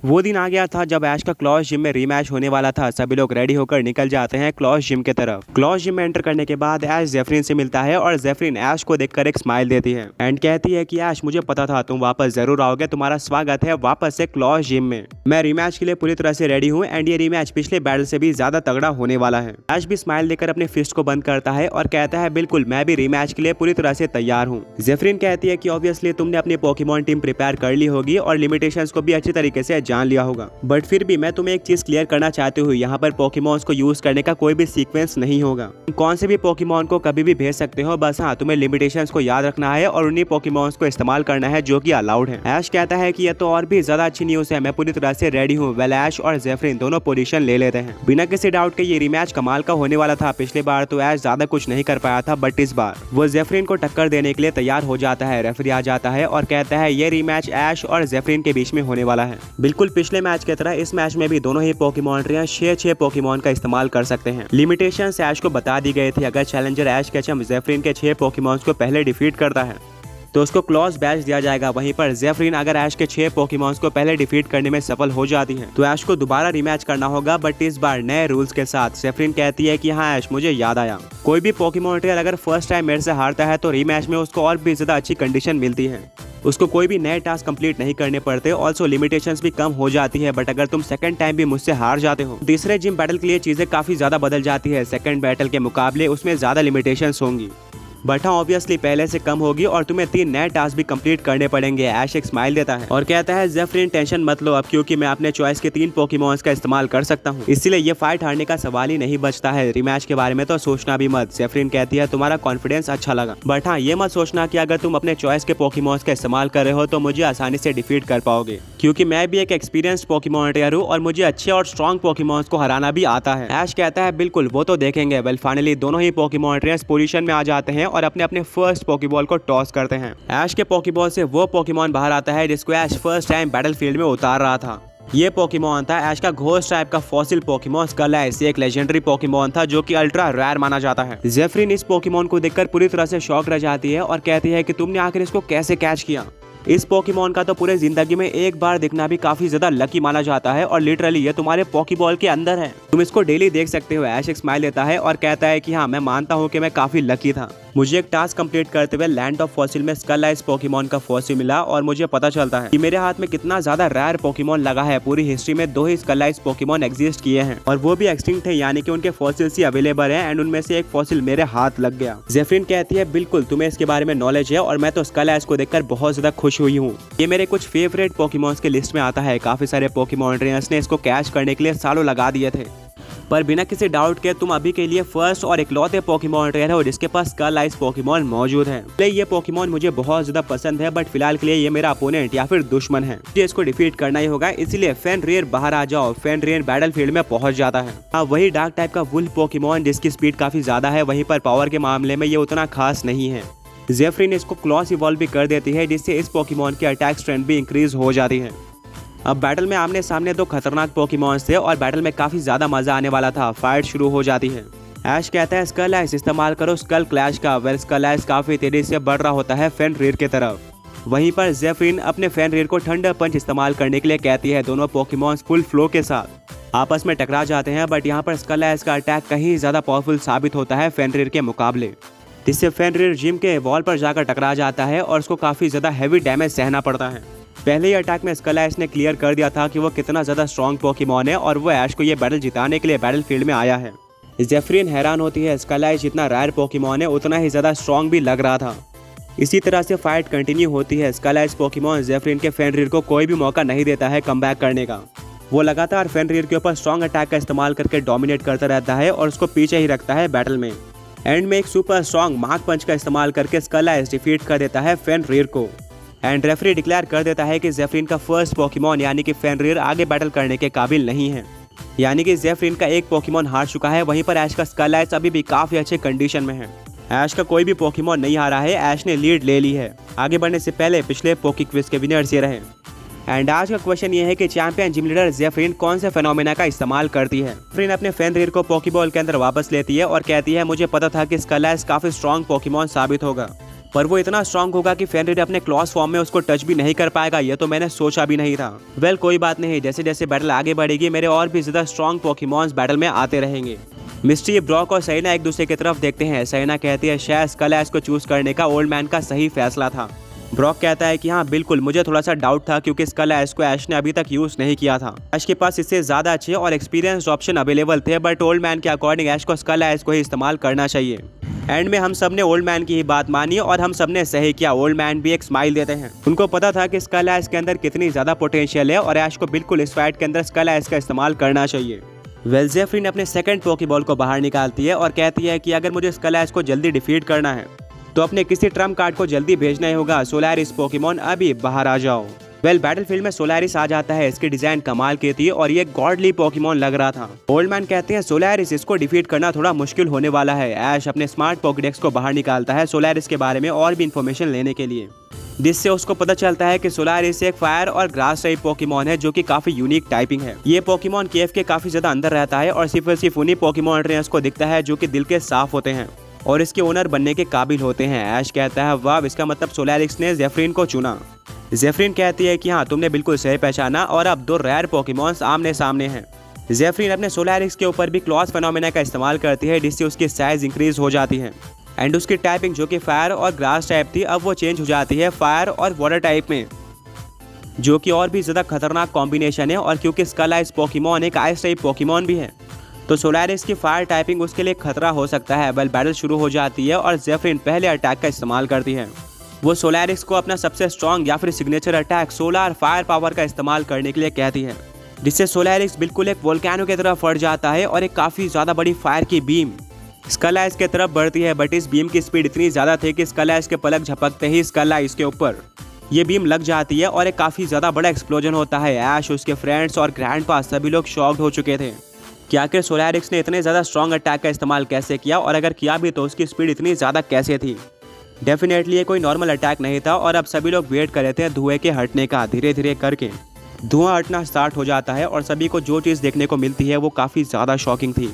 वो दिन आ गया था जब ऐश का क्लॉस जिम में रीमैच होने वाला था। सभी लोग रेडी होकर निकल जाते हैं क्लॉस जिम के तरफ। क्लॉस जिम में एंटर करने के बाद ऐश जेफरीन से मिलता है और जेफरीन ऐश को देखकर एक स्माइल देती है एंड कहती है कि ऐश, मुझे पता था तुम वापस जरूर आओगे, तुम्हारा स्वागत है वापस से क्लॉस जिम में। मैं रीमैच के लिए पूरी तरह से रेडी हूँ एंड ये रीमैच पिछले बैटल से भी ज्यादा तगड़ा होने वाला है। ऐश भी स्माइल देकर अपने फिस्ट को बंद करता है और कहता है बिल्कुल, मैं भी रीमैच के लिए पूरी तरह से तैयार हूँ। जेफरीन कहती है कि ऑब्वियसली तुमने अपनी पोकेमॉन टीम प्रिपेयर कर ली होगी और लिमिटेशंस को भी अच्छी तरीके से जान लिया होगा, बट फिर भी मैं तुम्हें एक चीज क्लियर करना चाहती हूँ, यहाँ पर पोकेमॉन्स को यूज करने का कोई भी सीक्वेंस नहीं होगा। तुम कौन से भी पोकेमॉन को कभी भी भेज सकते हो, बस हाँ तुम्हें लिमिटेशंस को याद रखना है और उन्हीं पोकेमॉन्स को इस्तेमाल करना है जो कि अलाउड है। ऐश कहता है कि यह तो और भी ज्यादा अच्छी न्यूज है, मैं पूरी तरह से रेडी हूँ। वेल ऐश और जेफरीन दोनों पोजीशन ले लेते हैं। बिना किसी डाउट के ये रिमैच कमाल का होने वाला था। पिछली बार तो ऐश ज्यादा कुछ नहीं कर पाया था, बट इस बार वो जेफरीन को टक्कर देने के लिए तैयार हो जाता है। रेफरी आ जाता है और कहता है ये रिमैच ऐश और जेफरीन के बीच में होने वाला है। बिल्कुल पिछले मैच की तरह इस मैच में भी दोनों ही पोकेमॉन ट्रेनर 6 पोकेमॉन का इस्तेमाल कर सकते हैं। लिमिटेशंस ऐश को बता दी गई थी, अगर चैलेंजर ऐश केचम जेफरीन के 6 पोकेमॉन्स को पहले डिफीट करता है तो उसको क्लॉस बैच दिया जाएगा। वहीं पर जेफरीन अगर ऐश के 6 पोकेमॉन्स को पहले डिफीट करने में सफल हो जाती है तो ऐश को दोबारा रिमैच करना होगा, बट इस बार नए रूल्स के साथ। जेफरीन कहती है कि हाँ ऐश, मुझे याद आया, कोई भी पोकेमॉन ट्रेनर अगर फर्स्ट टाइम मेरे से हारता है तो रिमैच में उसको और भी ज्यादा अच्छी कंडीशन मिलती है, उसको कोई भी नए टास्क कंप्लीट नहीं करने पड़ते, ऑल्सो लिमिटेशंस भी कम हो जाती है। बट अगर तुम सेकंड टाइम भी मुझसे हार जाते हो, तीसरे जिम बैटल के लिए चीजें काफी ज्यादा बदल जाती है। सेकंड बैटल के मुकाबले उसमें ज्यादा लिमिटेशंस होंगी, बट हाँ ऑब्वियसली पहले से कम होगी और तुम्हें 3 नए टास्क भी कंप्लीट करने पड़ेंगे। ऐश एक स्माइल देता है और कहता है जेफरीन टेंशन मत लो अब, क्योंकि मैं अपने चॉइस के 3 पोकेमॉन्स का इस्तेमाल कर सकता हूँ, इसलिए ये फाइट हारने का सवाल ही नहीं बचता है। रिमैच के बारे में तो सोचना भी मत। जेफरीन कहती है तुम्हारा कॉन्फिडेंस अच्छा लगा, बट हाँ ये मत सोचना कि अगर तुम अपने चॉइस के पोकेमॉन्स का इस्तेमाल कर रहे हो तो मुझे आसानी से डिफीट कर पाओगे, क्योंकि मैं भी एक एक्सपीरियंस्ड पोकेमॉन ट्रेनर हूँ और मुझे अच्छे और स्ट्रॉन्ग पोकेमॉन्स को हराना भी आता है। ऐश कहता है बिल्कुल, वो तो देखेंगे। वेल फाइनली दोनों ही पोकेमॉन ट्रेनर्स पोजीशन में आ जाते हैं और अपने अपने फर्स्ट पोकेबॉल को टॉस करते हैं। ऐश के पोकेबॉल से वो पोकेमॉन बाहर आता है जिसको ऐश फर्स्ट टाइम बैटलफील्ड में उतार रहा था। ये पोकेमॉन था ऐश का घोस्ट टाइप का फॉसिल पोकेमॉन स्कलैश। एक लेजेंडरी पोकेमॉन था जो कि अल्ट्रा रेयर माना जाता है। जेफरीन इस पोकेमॉन को देखकर पूरी तरह से शॉक रह जाती है और कहती है कि तुमने आखिर इसको कैसे कैच किया। इस पोकेमॉन का तो पूरे जिंदगी में एक बार दिखना भी काफी ज्यादा लकी माना जाता है और लिटरली ये तुम्हारे पोकेबॉल के अंदर है, तुम इसको डेली देख सकते हो। ऐश एक स्माइल देता है और कहता है कि हाँ मैं मानता हूँ कि मैं काफी लकी था। मुझे एक टास्क कंप्लीट करते हुए लैंड ऑफ फॉसिल में स्कललाइज पोकेमॉन का फॉसिल मिला और मुझे पता चलता है कि मेरे हाथ में कितना ज्यादा रेयर पोकेमॉन लगा है। पूरी हिस्ट्री में 2 ही स्कललाइज पोकेमॉन एग्जिस्ट किए हैं और वो भी एक्सटिंक्ट थे, यानी कि उनके फॉसिल्स ही अवेलेबल हैं एंड उनमें से एक फॉसिल मेरे हाथ लग गया। जेफरीन कहती है बिल्कुल, तुम्हें इसके बारे में नॉलेज है और मैं तो स्कललाइज को देखकर बहुत ज्यादा खुश हुई हूँ। ये मेरे कुछ फेवरेट पोकेमॉन्स के लिस्ट में आता है। काफी सारे पोकेमॉन ट्रेनर्स ने इसको कैच करने के लिए सालों लगा दिए थे, पर बिना किसी डाउट के तुम अभी के लिए फर्स्ट और इकलौते पोकेमॉन ट्रेनर हो जिसके पास स्कललाइज पोकेमॉन मौजूद है। ये पोकेमॉन मुझे बहुत ज्यादा पसंद है, बट फिलहाल के लिए ये मेरा अपोनेंट या फिर दुश्मन है, मुझे इसको डिफीट करना ही होगा, इसलिए फेनरियर बाहर आ जाओ। फेनरियर बैटलफील्ड में पहुंच जाता है। हाँ वही डार्क टाइप का वुल्फ पोकेमॉन जिसकी स्पीड काफी ज्यादा है, वहीं पर पावर के मामले में ये उतना खास नहीं है। जेफरीन इसको क्लॉस इवॉल्व भी कर देती है जिससे इस पोकेमॉन की अटैक स्ट्रेंथ भी इंक्रीज हो जाती है। अब बैटल में आमने सामने 2 खतरनाक पोकेमॉन्स थे और बैटल में काफी ज्यादा मजा आने वाला था। फाइट शुरू हो जाती है। ऐश कहता है स्कललाइज इस्तेमाल करो स्कल क्लैश का। वेल स्कललाइज काफी तेजी से बढ़ रहा होता है फेनरियर की तरफ। वहीं पर जेफरीन अपने फेनरियर को थंडर पंच इस्तेमाल करने के लिए कहती है। दोनों पोकेमॉन्स फुल फ्लो के साथ आपस में टकरा जाते हैं, बट यहाँ पर स्कललाइज का अटैक कहीं ज्यादा पावरफुल साबित होता है फेनरियर के मुकाबले, जिससे फेनरियर जिम के वॉल पर जाकर टकरा जाता है और उसको काफी ज्यादा हैवी डैमेज सहना पड़ता है। पहले ही अटैक में स्कललाइज ने क्लियर कर दिया था कि वो कितना ज्यादा स्ट्रॉन्ग पोकेमॉन है और वो ऐश को ये बैटल जिताने के लिए बैटलफील्ड में आया है। जेफरीन हैरान होती है, स्कललाइज जितना रेयर पोकेमॉन है उतना ही ज्यादा स्ट्रॉन्ग भी लग रहा था। इसी तरह से फाइट कंटिन्यू होती है। स्कललाइज पोकेमॉन जेफरीन के फेनरियर को कोई भी मौका नहीं देता है कमबैक करने का। वो लगातार फेनरियर के ऊपर स्ट्रॉन्ग अटैक का इस्तेमाल करके डोमिनेट करता रहता है और उसको पीछे ही रखता है बैटल में। एंड में एक सुपर स्ट्रॉन्ग मार्क पंच का इस्तेमाल करके स्कललाइज डिफीट कर देता है फेनरियर को एंड रेफरी डिक्लेयर कर देता है कि जेफरीन का फर्स्ट पोकेमॉन यानी कि फेनरियर आगे बैटल करने के काबिल नहीं है, यानी कि जेफरीन का एक पोकेमॉन हार चुका है। वहीं पर ऐश का स्कललाइज अभी भी काफी अच्छे कंडीशन में है। ऐश का कोई भी पोकेमॉन नहीं हारा है, ऐश ने लीड ले ली है। आगे बढ़ने से पहले पिछले पोकी क्विज के विनर्स ये रहे एंड आज का क्वेश्चन ये है कि चैंपियन जिम लीडर जेफरीन कौन से फेनोमेना का इस्तेमाल करती है। जेफरीन अपने फेनरियर को पोकेबॉल के अंदर वापस लेती है और कहती है मुझे पता था कि स्कललाइज काफी स्ट्रॉन्ग पोकेमॉन साबित होगा, पर वो इतना स्ट्रांग होगा कि फेनरिर अपने क्लॉस फॉर्म में उसको टच भी नहीं कर पाएगा, ये तो मैंने सोचा भी नहीं था। वेल कोई बात नहीं, जैसे जैसे बैटल आगे बढ़ेगी मेरे और भी ज्यादा स्ट्रांग पोकेमॉन्स बैटल में आते रहेंगे। मिस्टी, ब्रॉक और सैना एक दूसरे की तरफ देखते हैं। सैना कहती है शायद स्कल ऐश को चूज करने का ओल्ड मैन का सही फैसला था। ब्रॉक कहता है कि हाँ बिल्कुल, मुझे थोड़ा सा डाउट था क्योंकि स्कल ऐश को ऐश ने अभी तक यूज नहीं किया था। ऐश के पास इससे ज्यादा अच्छे और एक्सपीरियंस्ड ऑप्शन अवेलेबल थे, बट ओल्ड मैन के अकॉर्डिंग ऐश को स्कल ऐश को ही इस्तेमाल करना चाहिए। एंड में हम सब ने ओल्ड मैन की ही बात मानी और हम सब ने सही किया। ओल्ड मैन भी एक स्माइल देते हैं। उनको पता था कि स्कल ऐश के अंदर कितनी ज्यादा पोटेंशियल है और ऐश को बिल्कुल इस फाइट के अंदर स्कल ऐश का इस्तेमाल करना चाहिए। वेल जेफ्रीन अपने सेकंड पोकेबॉल को बाहर निकालती है और कहती है कि अगर मुझे स्कल ऐश को जल्दी डिफीट करना है तो अपने किसी ट्रम्प कार्ड को जल्दी भेजना ही होगा। सोलारिस पोकेमॉन अभी बाहर आ जाओ। वेल बैटलफील्ड में सोलारिस आ जाता है। इसकी डिजाइन कमाल की थी और ये गॉडली पोकेमॉन लग रहा था। ओल्ड मैन कहते हैं सोलारिस, इसको डिफीट करना थोड़ा मुश्किल होने वाला है। ऐश अपने स्मार्ट पोकेडेक्स को बाहर निकालता है सोलारिस के बारे में और भी इन्फॉर्मेशन लेने के लिए, जिससे उसको पता चलता है कि सोलारिस एक फायर और ग्रास टाइप पोकेमॉन है जो कि काफी यूनिक टाइपिंग है। ये पोकेमॉन केव के काफी ज्यादा अंदर रहता है और सिर्फ उन्हीं पोकेमॉन ट्रेनर्स को दिखता है जो कि दिल के साफ होते हैं और इसके ओनर बनने के काबिल होते हैं। ऐश कहता है वाह, इसका मतलब सोलारिस ने जेफ्रीन को चुना। जेफ्रीन कहती है कि हाँ तुमने बिल्कुल सही पहचाना और अब दो रेयर पोकेमॉन्स आमने सामने हैं। जेफ्रीन अपने सोलारिस के ऊपर भी क्लॉस फेनोमेना का इस्तेमाल करती है जिससे उसकी साइज इंक्रीज हो जाती है एंड उसकी टाइपिंग जो कि फायर और ग्रास टाइप थी अब वो चेंज हो जाती है फायर और वाटर टाइप में, जो कि और भी ज्यादा खतरनाक कॉम्बिनेशन है। और क्योंकि स्कल आइस पोकेमॉन एक आइस टाइप पोकेमॉन भी है तो सोलारिस की फायर टाइपिंग उसके लिए खतरा हो सकता है। वेल बैटल शुरू हो जाती है और जेफ्रीन पहले अटैक का इस्तेमाल करती है। वो सोलारिस को अपना सबसे स्ट्रॉन्ग या फिर signature attack solar fire power का इस्तेमाल करने के लिए कहती है, जिससे सोलारिस बिल्कुल एक वोल्केनो की तरफ फट जाता है और एक काफी ज्यादा बड़ी फायर की बीम स्कल आइस की तरफ बढ़ती है। बट इस बीम की स्पीड इतनी ज्यादा थी कि स्कल आइस के पलक झपकते ही स्कल आइस के ऊपर ये बीम लग जाती है और एक काफी ज्यादा बड़ा एक्सप्लोजन होता है। ऐश, उसके फ्रेंड्स और ग्रैंडपा सभी लोग शॉक्ड हो चुके थे कि आखिर सोलारिस ने इतने ज्यादा स्ट्रॉन्ग अटैक का इस्तेमाल कैसे किया और अगर किया भी तो उसकी स्पीड इतनी ज्यादा कैसे थी। डेफिनेटली ये कोई नॉर्मल अटैक नहीं था और अब सभी लोग वेट कर रहे थे धुएं के हटने का। धीरे धीरे करके धुआं हटना स्टार्ट हो जाता है और सभी को जो चीज़ देखने को मिलती है वो काफ़ी ज़्यादा शॉकिंग थी।